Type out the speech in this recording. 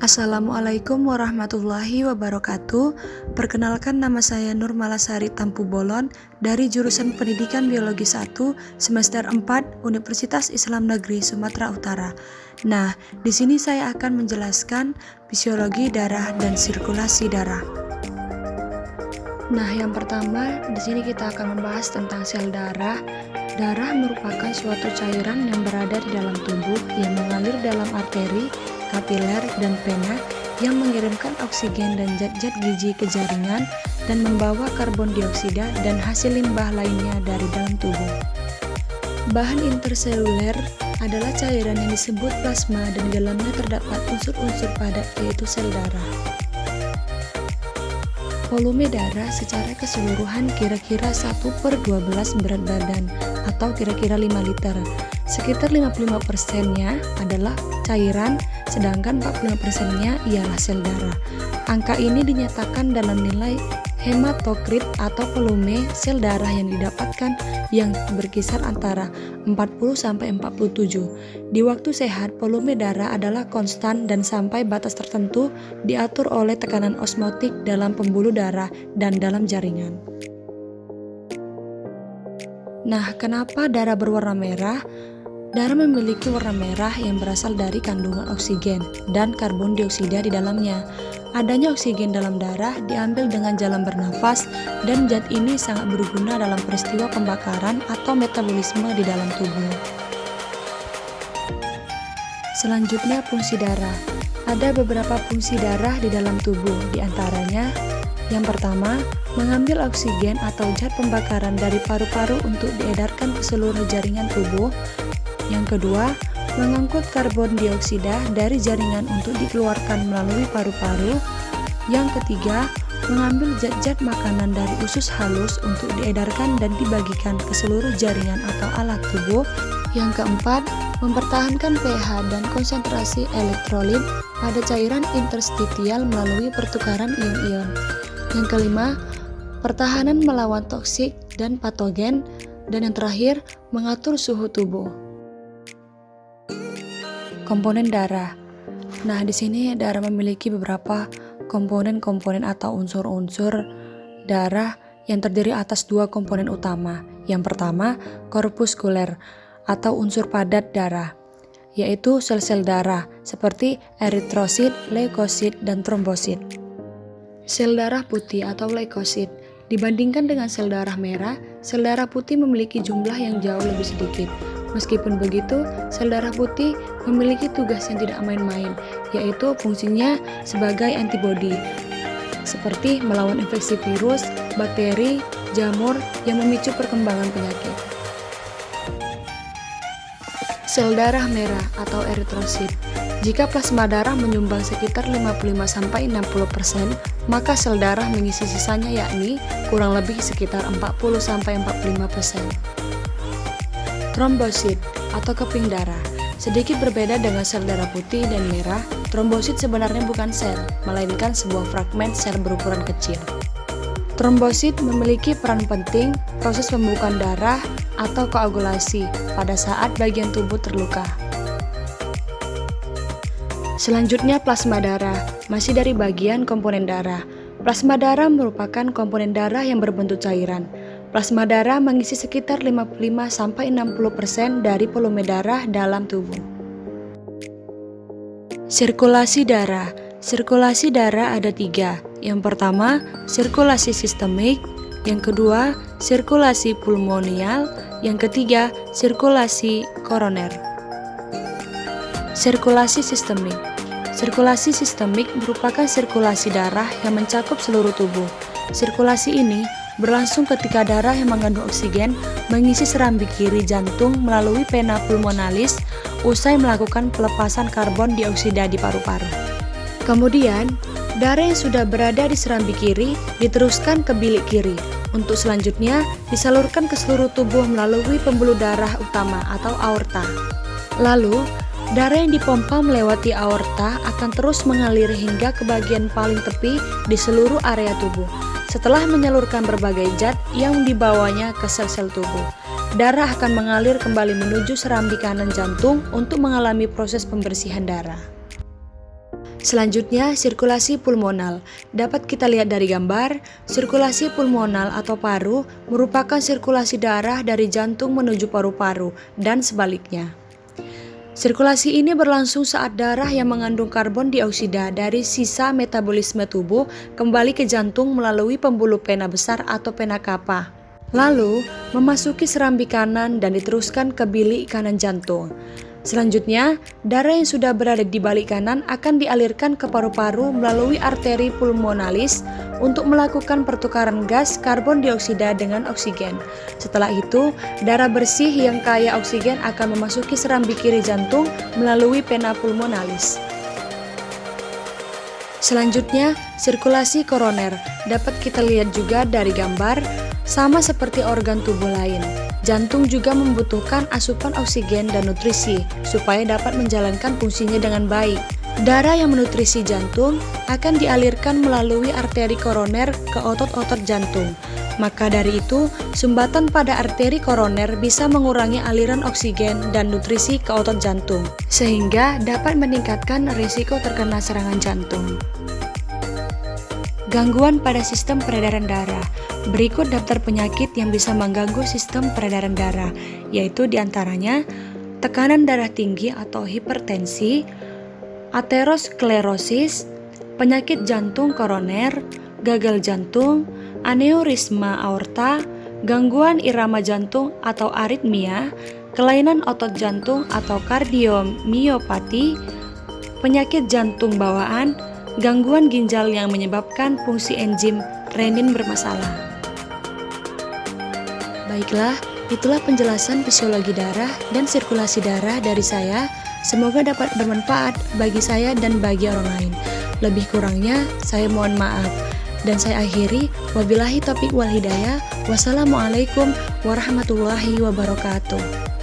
Assalamualaikum warahmatullahi wabarakatuh. Perkenalkan, nama saya Nur Malasari Tampu Bolon dari jurusan Pendidikan Biologi 1 semester 4 Universitas Islam Negeri Sumatera Utara. Nah, di sini saya akan menjelaskan fisiologi darah dan sirkulasi darah. Nah, yang pertama di sini kita akan membahas tentang sel darah. Darah merupakan suatu cairan yang berada di dalam tubuh yang mengalir dalam arteri, kapiler, dan vena yang mengirimkan oksigen dan zat-zat gizi ke jaringan dan membawa karbon dioksida dan hasil limbah lainnya dari dalam tubuh. Bahan interseluler adalah cairan yang disebut plasma dan di dalamnya terdapat unsur-unsur padat yaitu sel darah. Volume darah secara keseluruhan kira-kira 1/12 berat badan atau kira-kira 5 liter. Sekitar 55%-nya adalah cairan, sedangkan 45%-nya ialah sel darah. Angka ini dinyatakan dalam nilai hematokrit atau volume sel darah yang didapatkan yang berkisar antara 40-47. Di waktu sehat, volume darah adalah konstan dan sampai batas tertentu diatur oleh tekanan osmotik dalam pembuluh darah dan dalam jaringan. Nah, kenapa darah berwarna merah? Darah memiliki warna merah yang berasal dari kandungan oksigen dan karbon dioksida di dalamnya. Adanya oksigen dalam darah diambil dengan jalan bernafas dan zat ini sangat berguna dalam peristiwa pembakaran atau metabolisme di dalam tubuh. Selanjutnya, fungsi darah. Ada beberapa fungsi darah di dalam tubuh, di antaranya yang pertama, mengambil oksigen atau zat pembakaran dari paru-paru untuk diedarkan ke seluruh jaringan tubuh. Yang kedua, mengangkut karbon dioksida dari jaringan untuk dikeluarkan melalui paru-paru. Yang ketiga, mengambil zat-zat makanan dari usus halus untuk diedarkan dan dibagikan ke seluruh jaringan atau alat tubuh. Yang keempat, mempertahankan pH dan konsentrasi elektrolit pada cairan interstitial melalui pertukaran ion-ion. Yang kelima, pertahanan melawan toksik dan patogen. Dan yang terakhir, mengatur suhu tubuh. Komponen darah. Nah, di sini darah memiliki beberapa komponen-komponen atau unsur-unsur darah yang terdiri atas dua komponen utama. Yang pertama, korpuskuler atau unsur padat darah, yaitu sel-sel darah seperti eritrosit, leukosit, dan trombosit. Sel darah putih atau leukosit. Dibandingkan dengan sel darah merah, sel darah putih memiliki jumlah yang jauh lebih sedikit. Meskipun begitu, sel darah putih memiliki tugas yang tidak main-main, yaitu fungsinya sebagai antibodi, seperti melawan infeksi virus, bakteri, jamur yang memicu perkembangan penyakit. Sel darah merah atau eritrosit. Jika plasma darah menyumbang sekitar 55-60%, maka sel darah mengisi sisanya, yakni kurang lebih sekitar 40-45%. Trombosit atau keping darah. Sedikit berbeda dengan sel darah putih dan merah, trombosit sebenarnya bukan sel, melainkan sebuah fragmen sel berukuran kecil. Trombosit memiliki peran penting proses pembukaan darah atau koagulasi pada saat bagian tubuh terluka. Selanjutnya, plasma darah, masih dari bagian komponen darah. Plasma darah merupakan komponen darah yang berbentuk cairan. Plasma darah mengisi sekitar 55-60% dari volume darah dalam tubuh. Sirkulasi darah. Sirkulasi darah ada 3. Yang pertama, sirkulasi sistemik. Yang kedua, sirkulasi pulmonial. Yang ketiga, sirkulasi koroner. Sirkulasi sistemik. Sirkulasi sistemik merupakan sirkulasi darah yang mencakup seluruh tubuh. Sirkulasi ini berlangsung ketika darah yang mengandung oksigen mengisi serambi kiri jantung melalui vena pulmonalis usai melakukan pelepasan karbon dioksida di paru-paru. Kemudian, darah yang sudah berada di serambi kiri diteruskan ke bilik kiri untuk selanjutnya disalurkan ke seluruh tubuh melalui pembuluh darah utama atau aorta. Lalu, darah yang dipompa melewati aorta akan terus mengalir hingga ke bagian paling tepi di seluruh area tubuh. Setelah menyalurkan berbagai zat yang dibawanya ke sel-sel tubuh, darah akan mengalir kembali menuju serambi kanan jantung untuk mengalami proses pembersihan darah. Selanjutnya, sirkulasi pulmonal. Dapat kita lihat dari gambar, sirkulasi pulmonal atau paru merupakan sirkulasi darah dari jantung menuju paru-paru dan sebaliknya. Sirkulasi ini berlangsung saat darah yang mengandung karbon dioksida dari sisa metabolisme tubuh kembali ke jantung melalui pembuluh pena besar atau pena kappa. Lalu, memasuki serambi kanan dan diteruskan ke bilik kanan jantung. Selanjutnya, darah yang sudah berada di balik kanan akan dialirkan ke paru-paru melalui arteri pulmonalis untuk melakukan pertukaran gas karbon dioksida dengan oksigen. Setelah itu, darah bersih yang kaya oksigen akan memasuki serambi kiri jantung melalui pena pulmonalis. Selanjutnya, sirkulasi koroner. Dapat kita lihat juga dari gambar, sama seperti organ tubuh lain. Jantung juga membutuhkan asupan oksigen dan nutrisi supaya dapat menjalankan fungsinya dengan baik. Darah yang menutrisi jantung akan dialirkan melalui arteri koroner ke otot-otot jantung. Maka dari itu, sumbatan pada arteri koroner bisa mengurangi aliran oksigen dan nutrisi ke otot jantung, sehingga dapat meningkatkan risiko terkena serangan jantung. Gangguan pada sistem peredaran darah. Berikut daftar penyakit yang bisa mengganggu sistem peredaran darah, yaitu diantaranya tekanan darah tinggi atau hipertensi, aterosklerosis, penyakit jantung koroner, gagal jantung, aneurisma aorta, gangguan irama jantung atau aritmia, kelainan otot jantung atau kardiomiopati, penyakit jantung bawaan, gangguan ginjal yang menyebabkan fungsi enzim renin bermasalah. Baiklah, itulah penjelasan fisiologi darah dan sirkulasi darah dari saya. Semoga dapat bermanfaat bagi saya dan bagi orang lain. Lebih kurangnya, saya mohon maaf. Dan saya akhiri, wabillahi taufiq wal hidayah. Wassalamualaikum warahmatullahi wabarakatuh.